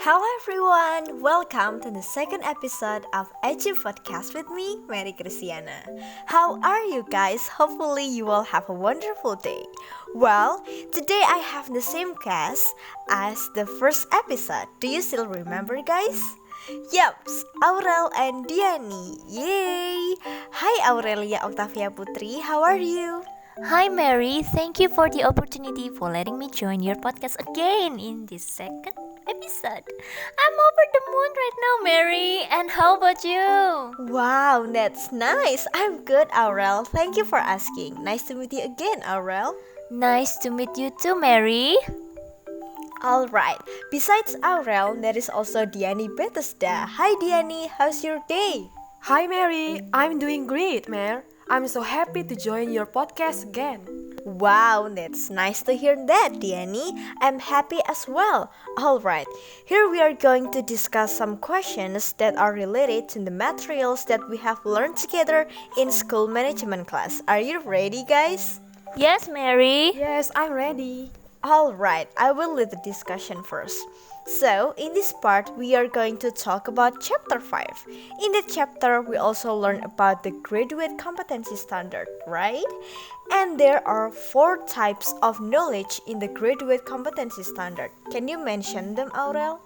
Hello everyone, welcome to the second episode of Edu Podcast with me, Mary Christiana. How are you guys? Hopefully you will have a wonderful day. Well, today I have the same cast as the first episode. Do you still remember, guys? Yups, Aurel and Diani. Yay! Hi Aurelia, Oktavia, Putri. How are you? Hi Mary, thank you for the opportunity for letting me join your podcast again in this second episode. I'm over the moon right now, Mary, and how about you? Wow, that's nice. I'm good, Aurel. Thank you for asking. Nice to meet you again, Aurel. Nice to meet you too, Mary. Alright, besides Aurel, there is also Diani Bethesda. Hi Diani, how's your day? Hi Mary, I'm doing great, Mare. I'm so happy to join your podcast again. Wow, that's nice to hear that, Diani. I'm happy as well. Alright, here we are going to discuss some questions that are related to the materials that we have learned together in school management class. Are you ready, guys? Yes, Mary. Yes, I'm ready. Alright, I will lead the discussion first. So, in this part, we are going to talk about Chapter 5. In that chapter, we also learn about the graduate competency standard, right? And there are 4 types of knowledge in the graduate competency standard. Can you mention them, Aurel?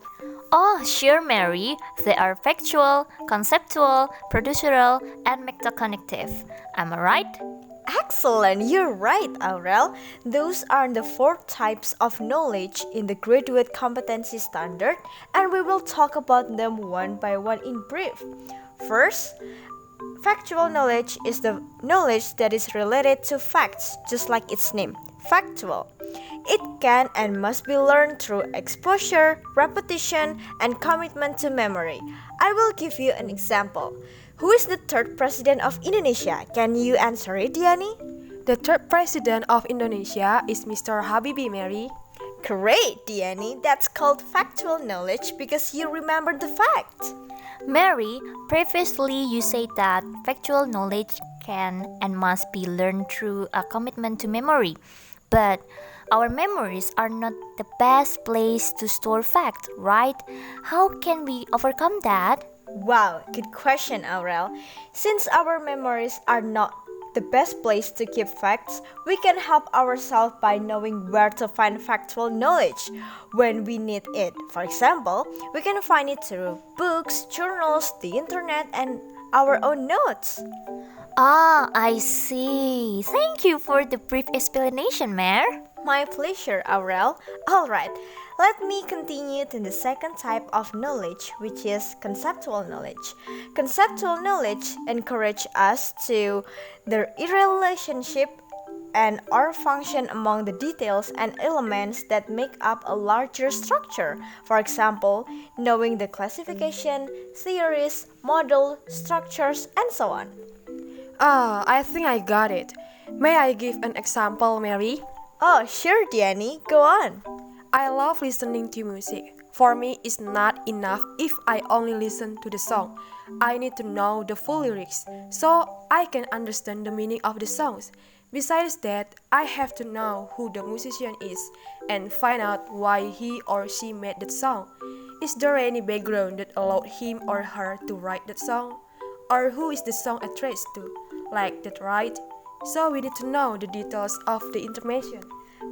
Oh, sure, Mary. They are factual, conceptual, procedural, and metacognitive. Am I right? Excellent, you're right, Aurel. Those are the 4 types of knowledge in the graduate competency standard, and we will talk about them one by one in brief. First, factual knowledge is the knowledge that is related to facts, just like its name, factual. It can and must be learned through exposure, repetition, and commitment to memory. I will give you an example. Who is the third president of Indonesia? Can you answer it, Diani? The third president of Indonesia is Mr. Habibie, Mary. Great, Diani. That's called factual knowledge because you remember the fact. Mary, previously you said that factual knowledge can and must be learned through a commitment to memory. But our memories are not the best place to store facts, right? How can we overcome that? Wow, good question, Aurel. Since our memories are not the best place to keep facts, we can help ourselves by knowing where to find factual knowledge when we need it. For example, we can find it through books, journals, the internet, and our own notes. Ah, I see. Thank you for the brief explanation, Mare. My pleasure, Aurel. Alright, let me continue to the second type of knowledge, which is conceptual knowledge. Conceptual knowledge encourages us to the relationship and or function among the details and elements that make up a larger structure. For example, knowing the classification, theories, model, structures, and so on. I think I got it. May I give an example, Mary? Oh, sure, Diani. Go on. I love listening to music. For me, it's not enough if I only listen to the song. I need to know the full lyrics so I can understand the meaning of the songs. Besides that, I have to know who the musician is and find out why he or she made that song. Is there any background that allowed him or her to write that song? Or who is the song addressed to? Like that, right? So we need to know the details of the information.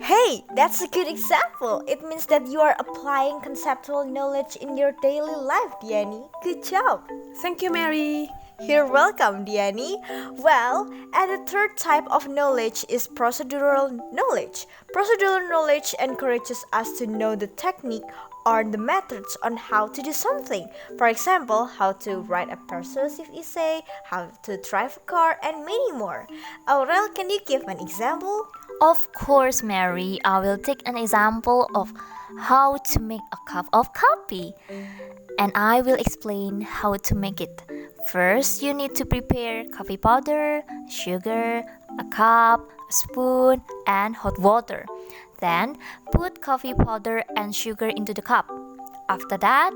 Hey, that's a good example. It means that you are applying conceptual knowledge in your daily life, Diani. Good job. Thank you, Mary. You're welcome, Diani. Well, and the third type of knowledge is procedural knowledge. Procedural knowledge encourages us to know the technique or the methods on how to do something. For example, how to write a persuasive essay, how to drive a car, and many more. Aurel, can you give an example? Of course, Mary. I will take an example of how to make a cup of coffee. And I will explain how to make it. First, you need to prepare coffee powder, sugar, a cup, a spoon, and hot water. Then, put coffee powder and sugar into the cup. After that,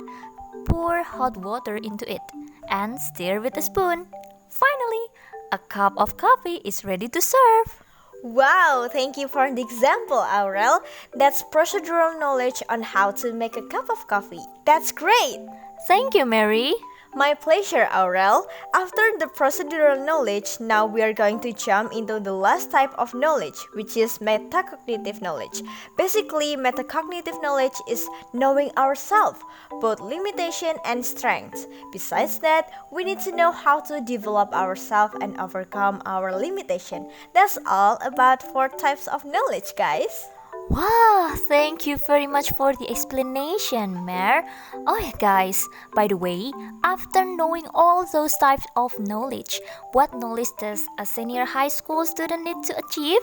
pour hot water into it and stir with a spoon. Finally, a cup of coffee is ready to serve. Wow, thank you for the example, Aurel. That's procedural knowledge on how to make a cup of coffee. That's great! Thank you, Mary. My pleasure, Aurel. After the procedural knowledge, now we are going to jump into the last type of knowledge, which is metacognitive knowledge. Basically, metacognitive knowledge is knowing ourselves, both limitation and strengths. Besides that, we need to know how to develop ourselves and overcome our limitation. That's all about 4 types of knowledge, guys. Wow, thank you very much for the explanation, Mare. Oh yeah, guys, by the way, after knowing all those types of knowledge, what knowledge does a senior high school student need to achieve?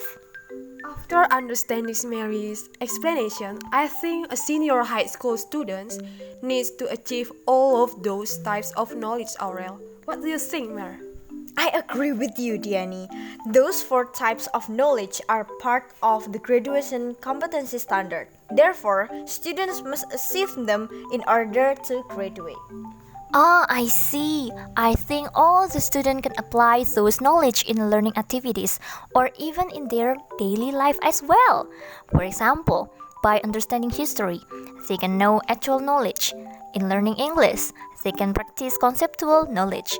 After understanding Mary's explanation, I think a senior high school student needs to achieve all of those types of knowledge, Aurel. What do you think, Mary? I agree with you, Diani. Those 4 types of knowledge are part of the graduation competency standard. Therefore, students must achieve them in order to graduate. Ah, I see. I think all the students can apply those knowledge in learning activities or even in their daily life as well. For example, by understanding history, they can know actual knowledge. In learning English, they can practice conceptual knowledge.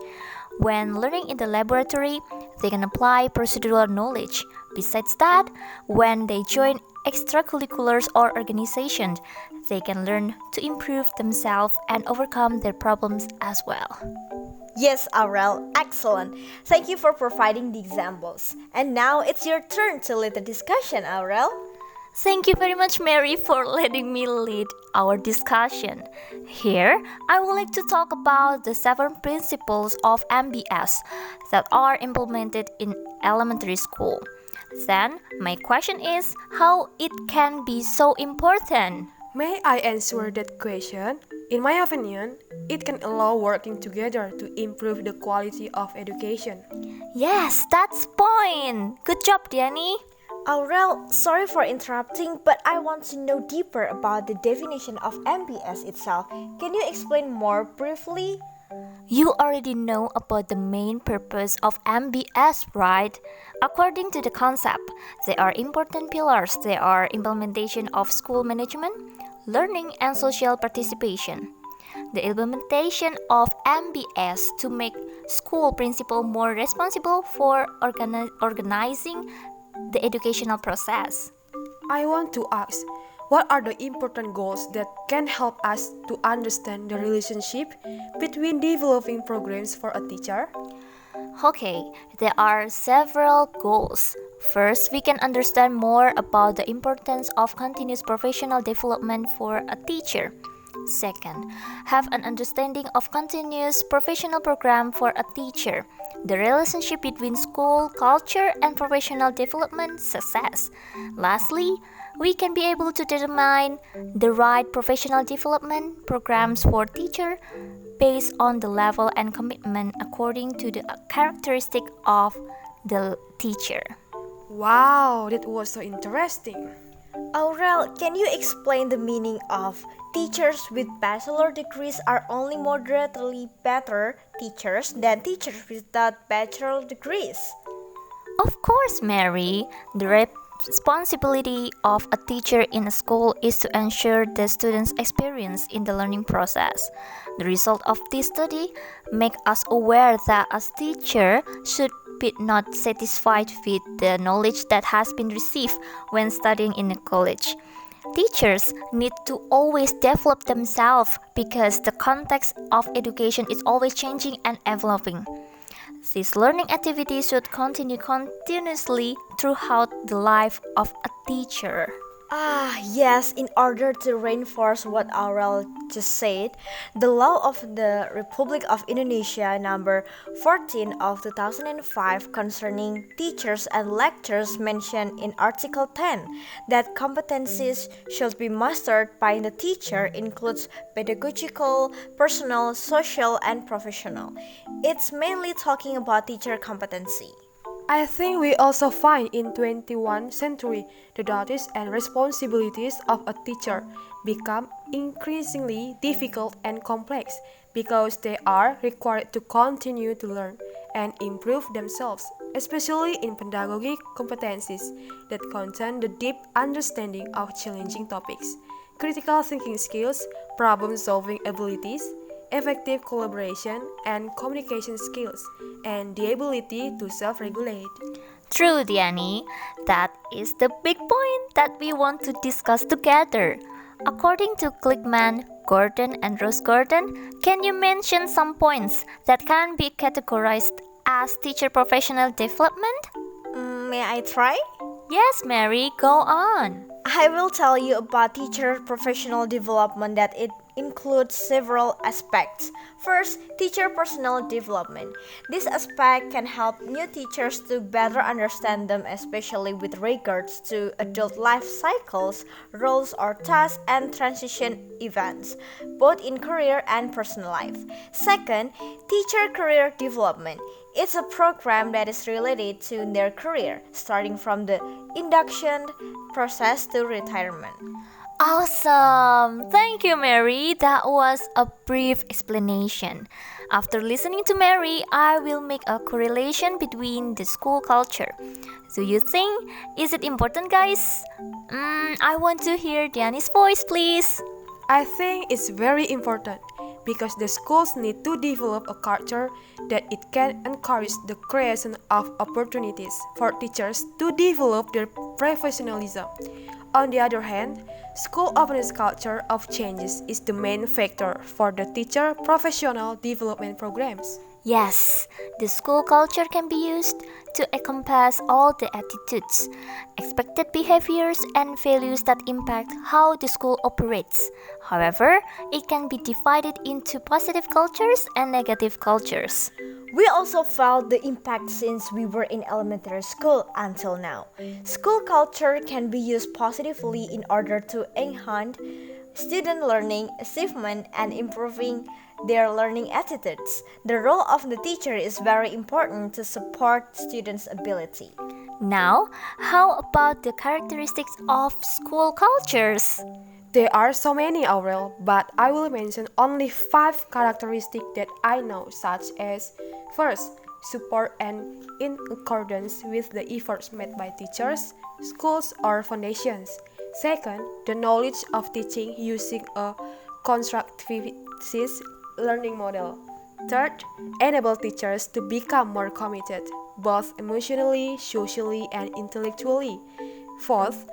When learning in the laboratory, they can apply procedural knowledge. Besides that, when they join extracurriculars or organizations, they can learn to improve themselves and overcome their problems as well. Yes, Aurel, excellent. Thank you for providing the examples. And now it's your turn to lead the discussion, Aurel. Thank you very much, Mary, for letting me lead our discussion. Here, I would like to talk about the 7 principles of MBS that are implemented in elementary school. Then, my question is how it can be so important. May I answer that question? In my opinion, it can allow working together to improve the quality of education. Yes, that's point. Good job, Diani. Aurel, sorry for interrupting, but I want to know deeper about the definition of MBS itself. Can you explain more briefly? You already know about the main purpose of MBS, right? According to the concept, there are important pillars. They are implementation of school management, learning, and social participation. The implementation of MBS to make school principal more responsible for organizing the educational process. I want to ask, what are the important goals that can help us to understand the relationship between developing programs for a teacher? Okay, there are several goals. First, we can understand more about the importance of continuous professional development for a teacher. Second, have an understanding of continuous professional program for a teacher. The relationship between school, culture, and professional development success. Lastly, we can be able to determine the right professional development programs for teacher based on the level and commitment according to the characteristic of the teacher. Wow, that was so interesting. Aurel, can you explain the meaning of teachers with bachelor degrees are only moderately better teachers than teachers without bachelor degrees? Of course, Mary. The responsibility of a teacher in a school is to ensure the students' experience in the learning process. The result of this study make us aware that as teacher should be not satisfied with the knowledge that has been received when studying in a college. Teachers need to always develop themselves because the context of education is always changing and evolving. This learning activity should continue continuously throughout the life of a teacher. Yes, in order to reinforce what Aurel just said, the law of the Republic of Indonesia number 14 of 2005 concerning teachers and lecturers mentioned in Article 10 that competencies should be mastered by the teacher includes pedagogical, personal, social, and professional. It's mainly talking about teacher competency. I think we also find in 21st century the duties and responsibilities of a teacher become increasingly difficult and complex because they are required to continue to learn and improve themselves especially in pedagogic competencies that contain the deep understanding of challenging topics, critical thinking skills, problem-solving abilities, effective collaboration and communication skills, and the ability to self-regulate. True, Diani. That is the big point that we want to discuss together. According to Gligmann, Gordon, and Rose Gordon, can you mention some points that can be categorized as teacher professional development? May I try? Yes, Mary, go on. I will tell you about teacher professional development that it includes several aspects. First, teacher personal development. This aspect can help new teachers to better understand them, especially with regards to adult life cycles, roles or tasks, and transition events, both in career and personal life. Second, teacher career development. It's a program that is related to their career, starting from the induction process to retirement. Awesome! Thank you, Mary. That was a brief explanation. After listening to Mary, I will make a correlation between the school culture. Do you think is it important, guys? I want to hear Diani's voice, please. I think it's very important because the schools need to develop a culture that it can encourage the creation of opportunities for teachers to develop their professionalism. On the other hand, school openness culture of changes is the main factor for the teacher professional development programs. Yes, the school culture can be used to encompass all the attitudes, expected behaviors, and values that impact how the school operates. However, it can be divided into positive cultures and negative cultures. We also felt the impact since we were in elementary school until now. School culture can be used positively in order to enhance student learning, achievement, and improving their learning attitudes. The role of the teacher is very important to support students' ability. Now, how about the characteristics of school cultures? There are so many, Aurel, but I will mention only 5 characteristics that I know, such as first, support and in accordance with the efforts made by teachers, schools, or foundations. Second, the knowledge of teaching using a constructivist learning model. Third, enable teachers to become more committed, both emotionally, socially, and intellectually. Fourth,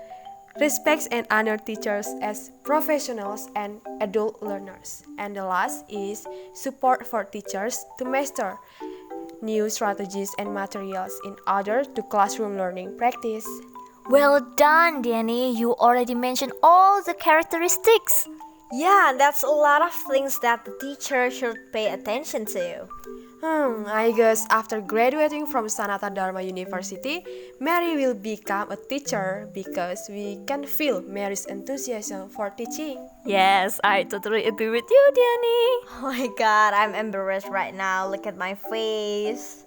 respects and honor teachers as professionals and adult learners. And the last is support for teachers to master new strategies and materials in order to classroom learning practice. Well done, Diani. You already mentioned all the characteristics. Yeah, that's a lot of things that the teacher should pay attention to. I guess after graduating from Sanata Dharma University, Mary will become a teacher because we can feel Mary's enthusiasm for teaching. Yes, I totally agree with you, Diani. Oh my god, I'm embarrassed right now. Look at my face.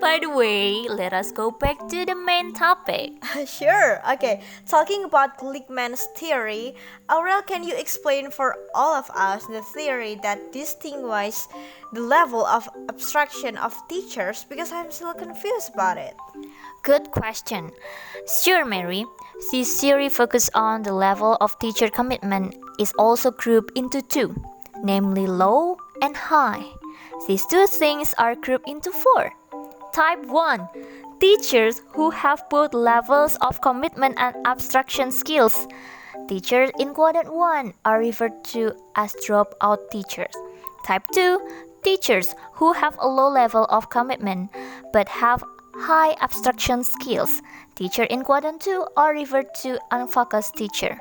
By the way, let us go back to the main topic. Sure. Okay, talking about Gligmann's theory, Aurel, can you explain for all of us the theory that distinguishes the level of abstraction of teachers, because I'm still confused about it. Good question. Sure, Mary. This theory focuses on the level of teacher commitment is also grouped into 2, namely low and high. These 2 things are grouped into 4. Type 1. Teachers who have both levels of commitment and abstraction skills. Teachers in quadrant 1 are referred to as dropout teachers. Type 2. Teachers who have a low level of commitment but have high abstraction skills. Teachers in quadrant 2 are referred to unfocused teachers.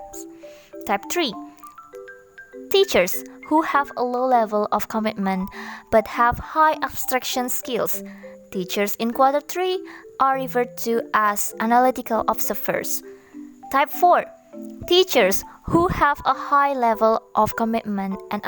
Type 3. Teachers who have a low level of commitment but have high abstraction skills. Teachers in quadrant 3 are referred to as analytical observers. Type 4. Teachers who have a high level of commitment and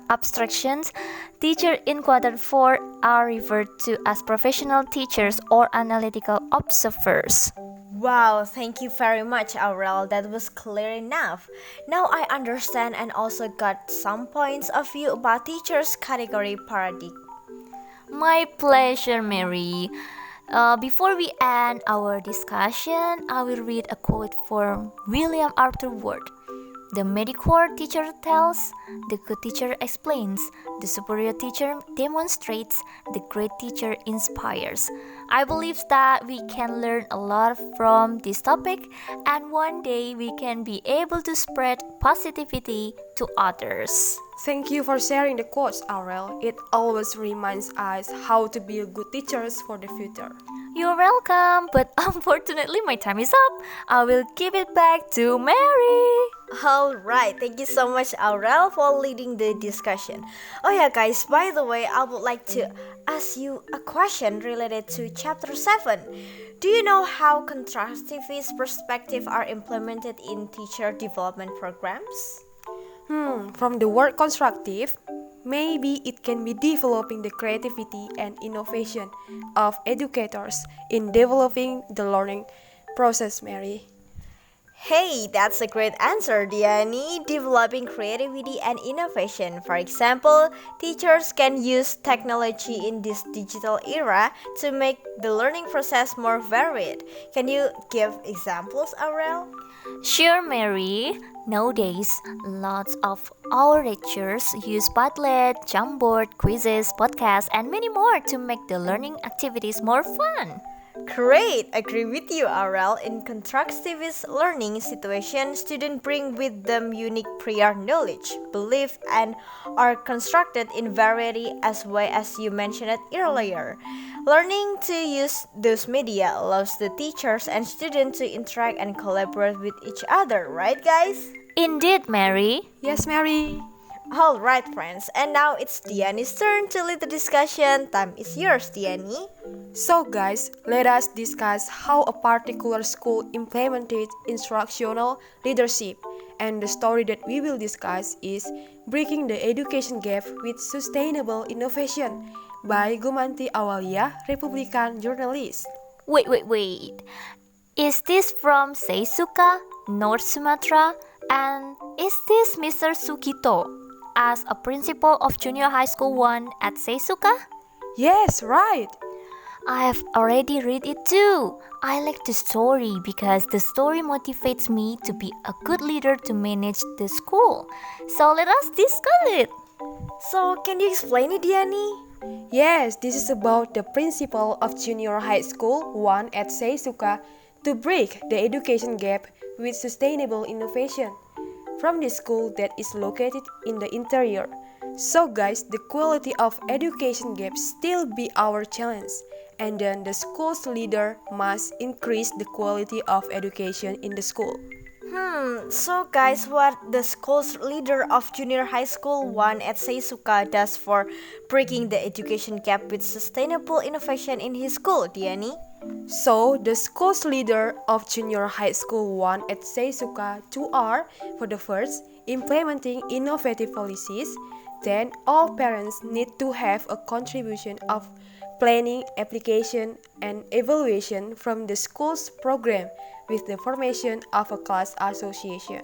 abstractions. Teachers in quadrant 4 are referred to as professional teachers or analytical observers. Wow, thank you very much, Aurel. That was clear enough. Now I understand and also got some points of view about teachers' category paradigm. My pleasure, Mary. Before we end our discussion, I will read a quote from William Arthur Ward. The mediocre teacher tells, the good teacher explains, the superior teacher demonstrates, the great teacher inspires. I believe that we can learn a lot from this topic, and one day we can be able to spread positivity to others. Thank you for sharing the quotes, Aurel. It always reminds us how to be a good teachers for the future. You're welcome, but unfortunately my time is up. I will give it back to Mary. Alright, thank you so much, Aurel, for leading the discussion. Oh yeah, guys, by the way, I would like to ask you a question related to Chapter 7. Do you know how constructivist perspectives are implemented in teacher development programs? From the word constructive, maybe it can be developing the creativity and innovation of educators in developing the learning process, Mary. Hey, that's a great answer, Diani. Developing creativity and innovation. For example, teachers can use technology in this digital era to make the learning process more varied. Can you give examples, Aurel? Sure, Mary. Nowadays, lots of our lecturers use Padlet, Jamboard, quizzes, podcasts, and many more to make the learning activities more fun. Great! Agree with you, Aurel. In constructivist learning situation, students bring with them unique prior knowledge, belief, and are constructed in variety as way as you mentioned it earlier. Learning to use those media allows the teachers and students to interact and collaborate with each other, right guys? Indeed, Mary. Yes, Mary. Alright friends, and now it's Diani's turn to lead the discussion. Time is yours, Diani. So guys, let us discuss how a particular school implemented instructional leadership. And the story that we will discuss is Breaking the Education Gap with Sustainable Innovation by Gumanti Aurelia, Republican journalist. Wait. Is this from Seisuka, North Sumatra? And is this Mr. Sugito as a principal of Junior High School 1 at Seisuka? Yes, right. I have already read it too. I like the story because the story motivates me to be a good leader to manage the school. So let us discuss it. So, can you explain it, Diani? Yes, this is about the principal of Junior High School 1 at Seisuka to break the education gap with sustainable innovation from the school that is located in the interior. So guys, the quality of education gap still be our challenge, and then the school's leader must increase the quality of education in the school. So guys, what the school's leader of Junior High School 1 at Seisuka does for breaking the education gap with sustainable innovation in his school, Diani? So, the school's leader of Junior High School 1 at Seisuka 2 are, for the first, implementing innovative policies. Then, all parents need to have a contribution of planning, application, and evaluation from the school's program with the formation of a class association.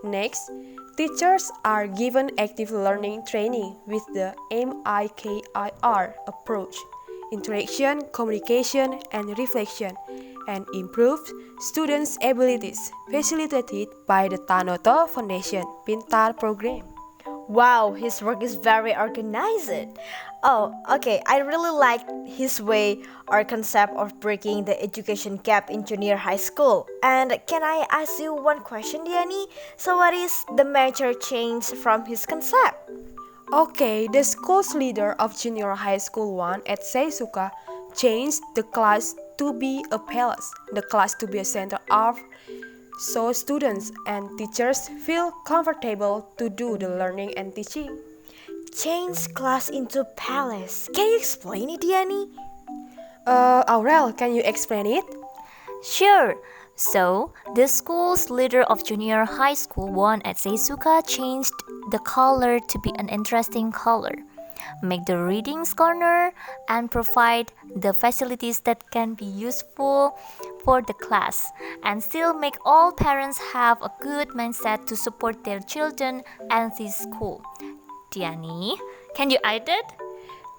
Next, teachers are given active learning training with the MIKIR approach. Interaction, communication, and reflection, and improved students' abilities facilitated by the Tanoto Foundation Pintar program. Wow, his work is very organized. Oh, okay, I really like his way or concept of breaking the education gap in junior high school. And can I ask you one question, Diani? So what is the major change from his concept? Okay, the school's leader of Junior High School 1 at Seisuka changed the class to be a palace, the class to be a center of, so students and teachers feel comfortable to do the learning and teaching. Change class into palace. Can you explain it, Diani? Aurel, can you explain it? Sure. So, the school's leader of Junior High School 1 at Seisuka changed the color to be an interesting color, make the readings corner, and provide the facilities that can be useful for the class, and still make all parents have a good mindset to support their children and this school. Diani, can you add it?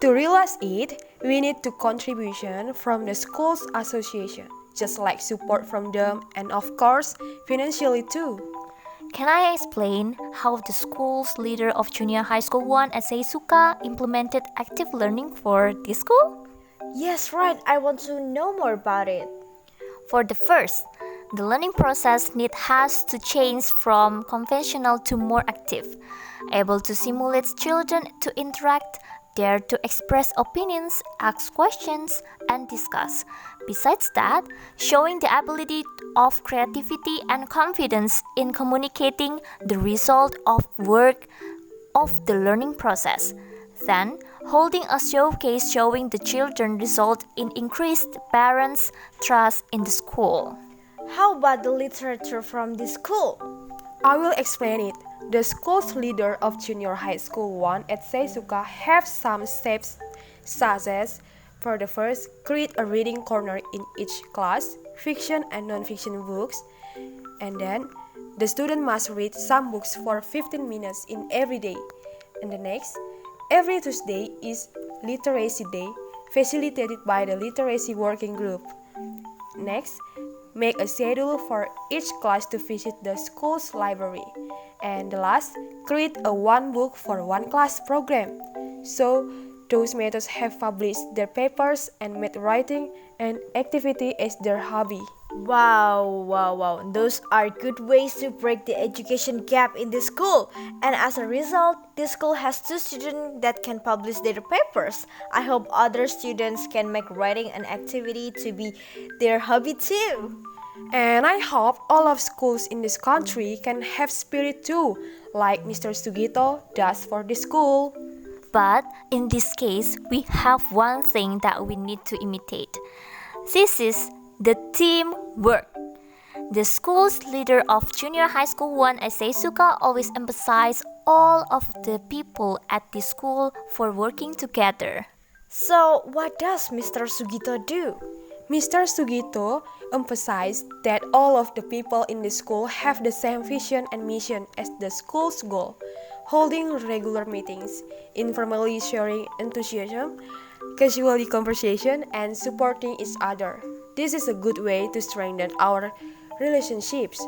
To realize it, we need to contribution from the school's association, just like support from them and of course financially too. Can I explain how the school's leader of Junior High School 1 at Seisuka implemented active learning for this school? Yes, right. I want to know more about it. For the first, the learning process has to change from conventional to more active, able to simulate children to interact, dare to express opinions, ask questions, and discuss. Besides that, showing the ability of creativity and confidence in communicating the result of work of the learning process. Then, holding a showcase showing the children result in increased parents' trust in the school. How about the literature from this school? I will explain it. The school's leader of Junior High School 1 at Seisuka have some steps such as, for the first, create a reading corner in each class, fiction and non-fiction books, and then the student must read some books for 15 minutes in every day. And the next, every Tuesday is Literacy Day, facilitated by the Literacy Working Group. Next, make a schedule for each class to visit the school's library. And the last, create a one book for one class program. So, those methods have published their papers and made writing an activity as their hobby. Wow. Those are good ways to break the education gap in the school. And as a result, this school has 2 students that can publish their papers. I hope other students can make writing an activity to be their hobby too. And I hope all of schools in this country can have spirit too, like Mr. Sugito does for the school. But in this case, we have one thing that we need to imitate. This is the teamwork. The school's leader of Junior High School 1 at Seisuka always emphasizes all of the people at the school for working together. So, what does Mr. Sugito do? Mr. Sugito emphasized that all of the people in the school have the same vision and mission as the school's goal, holding regular meetings, informally sharing enthusiasm, casually conversation, and supporting each other. This is a good way to strengthen our relationships.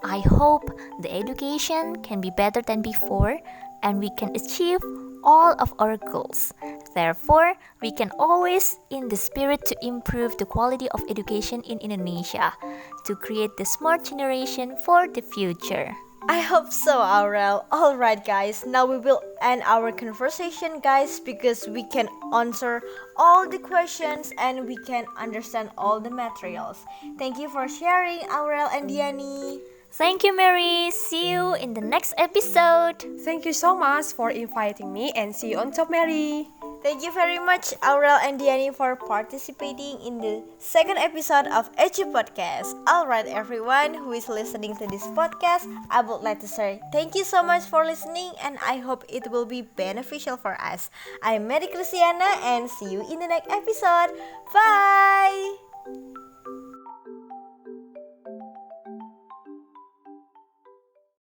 I hope the education can be better than before and we can achieve all of our goals. Therefore, we can always in the spirit to improve the quality of education in Indonesia, to create the smart generation for the future. I hope so, Aurel. Alright guys, now we will end our conversation guys because we can answer all the questions and we can understand all the materials. Thank you for sharing, Aurel and Diani. Thank you, Mary. See you in the next episode. Thank you so much for inviting me and see you on top, Mary. Thank you very much, Aurel and Diani, for participating in the second episode of Edu Podcast. Alright, everyone who is listening to this podcast, I would like to say thank you so much for listening and I hope it will be beneficial for us. I'm Christiana and see you in the next episode. Bye!